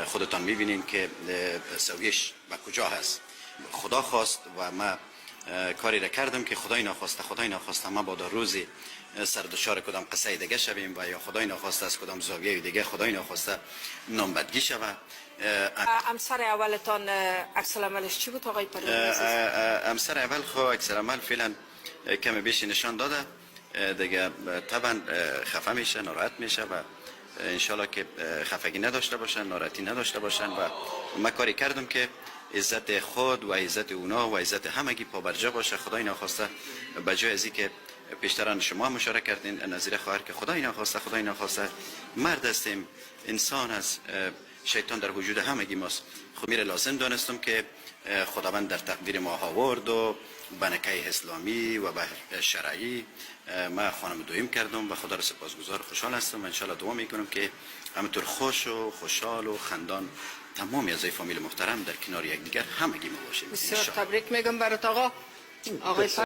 خودتان میبینین که سویش به کجا هست. خدا خواست و ما کاری را کردم که خدای ناخواسته ما با روزی سردشار کدام قصه دیگه شویم و یا خدای ناخواسته از کدام زاویه دیگه خدای ناخواسته نامبدگی شود. همسر اولتان عکس العملش چی بود آقای پروین عزیز؟ همسر اول خو عکس العمل فعلا کمی بیش نشان داده دیگه، طبعا خفه میشه، ناراحت میشه و انشالله که خفگی نداشته باشن، ناراحتی نداشته باشن و ما کاری کردم که عزت خود و عزت اونا و عزت همگی پابرجا باشه. خدای ناخواسته بجای ازی که پیشتران شما مشاره کردین نظیر خواهر که خدای ناخواسته مرد هستیم، انسان است، شیطان در وجود همگی ماست. خب میره لازم دانستم که خداوند در تقدیر ما آورد و بنکه اسلامی و به شرعی ما خانم دویم کردم و خدا را سپاسگزار خوشحال هستم و انشالله دعا میکنم که همینطور خوش و خوشحال و خندان تمامی اعضای فامیل محترم در کنار یکدیگر همگی ما باشیم. بسیار تبریک میگم برات آقا.